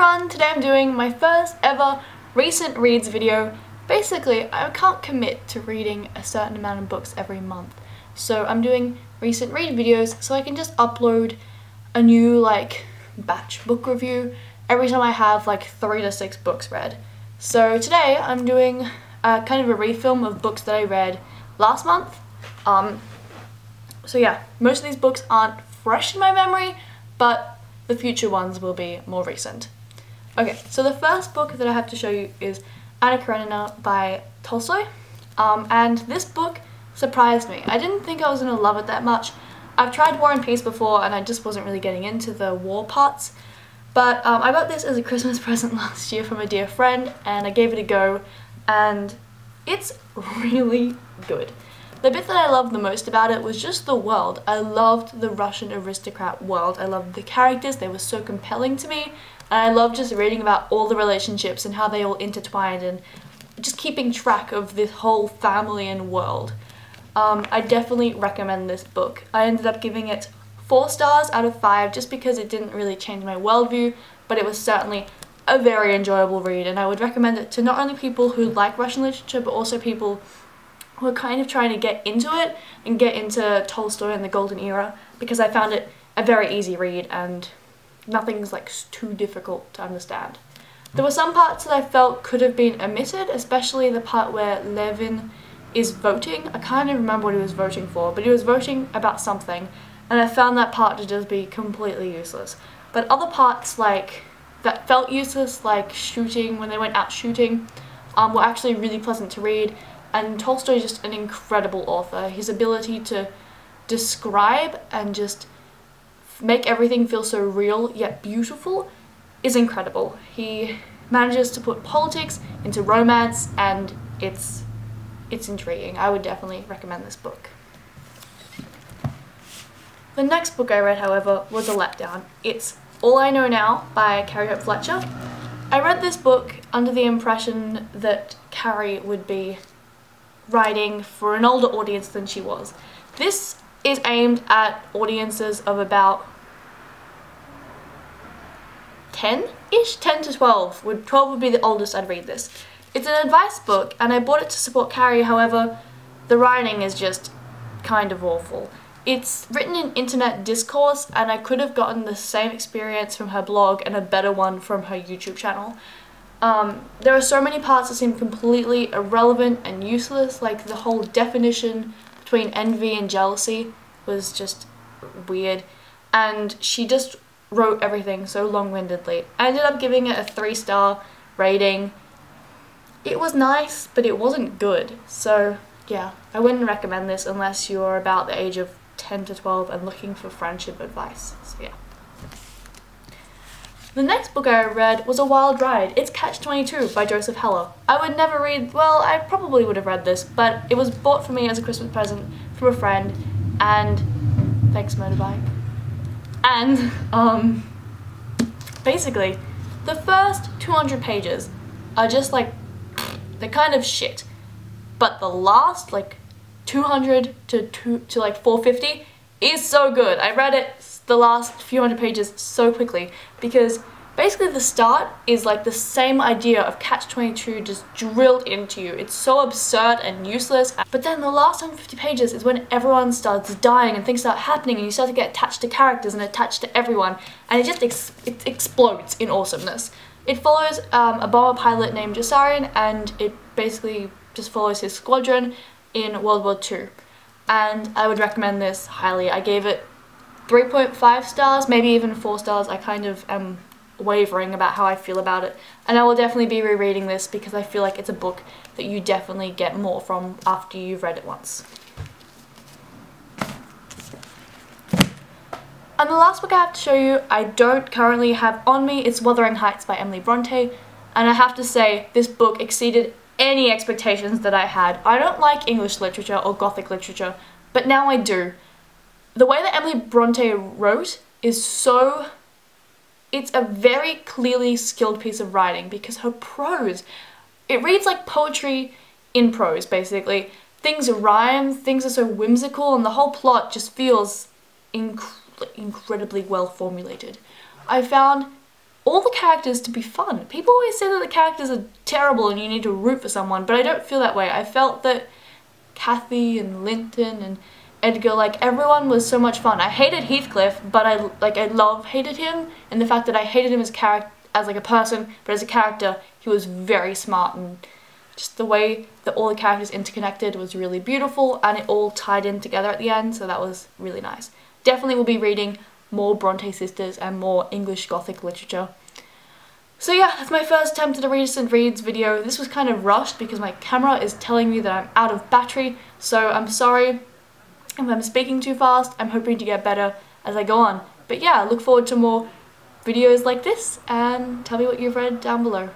everyone! Today I'm doing my first ever recent reads video. Basically, I can't commit to reading a certain amount of books every month. So I'm doing recent read videos so I can just upload a new batch book review every time I have 3 to 6 books read. So today I'm doing kind of a refilm of books that I read last month. So yeah, most of these books aren't fresh in my memory, but the future ones will be more recent. Okay, so the first book that I have to show you is Karenina by Tolstoy. And this book surprised me. I didn't think I was going to love it that much. I've tried War and Peace before and I just wasn't really getting into the war parts. But I got this as a Christmas present last year from a dear friend and I gave it a go and it's really good. The bit that I loved the most about it was just the world. I loved the Russian aristocrat world. I loved the characters, they were so compelling to me. And I loved just reading about all the relationships and how they all intertwined and just keeping track of this whole family and world. I definitely recommend this book. I ended up giving it 4 stars out of 5 just because it didn't really change my worldview, but it was certainly a very enjoyable read and I would recommend it to not only people who like Russian literature but also people who are kind of trying to get into it and get into Tolstoy and the golden era, because I found it a very easy read and nothing's too difficult to understand. There were some parts that I felt could have been omitted, especially the part where Levin is voting. I can't even remember what he was voting for, but he was voting about something and I found that part to just be completely useless. But other parts that felt useless, like shooting, when they went out shooting, were actually really pleasant to read. And Tolstoy is just an incredible author. His ability to describe and just make everything feel so real yet beautiful is incredible. He manages to put politics into romance and it's intriguing. I would definitely recommend this book. The next book I read, however, was a letdown. It's All I Know Now by Carrie Fletcher. I read this book under the impression that Carrie would be writing for an older audience than she was. This is aimed at audiences of about 10-ish? 10 to 12. 12 would be the oldest I'd read this. It's an advice book and I bought it to support Carrie, however, the writing is just kind of awful. It's written in internet discourse and I could have gotten the same experience from her blog and a better one from her YouTube channel. There are so many parts that seem completely irrelevant and useless, like the whole definition between envy and jealousy was just weird, and she just wrote everything so long-windedly. I ended up giving it a 3-star rating. It was nice, but it wasn't good, so yeah, I wouldn't recommend this unless you're about the age of 10 to 12 and looking for friendship advice, so yeah. The next book I read was A Wild Ride. It's Catch-22 by Joseph Heller. I would never read, well, I probably would have read this, but it was bought for me as a Christmas present from a friend, and thanks motorbike. And, basically, the first 200 pages are just they're kind of shit, but the last, 200 to 450 is so good. I read it, the last few hundred pages, so quickly because basically the start is the same idea of Catch-22 just drilled into you. It's so absurd and useless, but then the last 150 pages is when everyone starts dying and things start happening and you start to get attached to characters and attached to everyone, and it just it explodes in awesomeness. It follows a bomber pilot named Wuthering and it basically just follows his squadron in World War II. And I would recommend this highly. I gave it 3.5 stars, maybe even 4 stars. I kind of am wavering about how I feel about it. And I will definitely be rereading this because I feel like it's a book that you definitely get more from after you've read it once. And the last book I have to show you, I don't currently have on me. It's Wuthering by Brontë. And I have to say, this book exceeded any expectations that I had. I don't like English literature or Gothic literature, but now I do. The way that Brontë wrote is it's a very clearly skilled piece of writing because her prose, it reads like poetry in prose basically. Things rhyme, things are so whimsical, and the whole plot just feels incredibly well formulated. I found all the characters to be fun. People always say that the characters are terrible and you need to root for someone, but I don't feel that way. I felt that Kathy and Linton and Edgar, like, everyone was so much fun. I hated Heathcliff, but I hated him, and the fact that I hated him as like a person, but as a character, he was very smart, and just the way that all the characters interconnected was really beautiful, and it all tied in together at the end, so that was really nice. Definitely will be reading more Brontë sisters and more English Gothic literature. So yeah, that's my first attempt at a recent reads video. This was kind of rushed because my camera is telling me that I'm out of battery, so I'm sorry if I'm speaking too fast. I'm hoping to get better as I go on. But yeah, look forward to more videos like this, and tell me what you've read down below.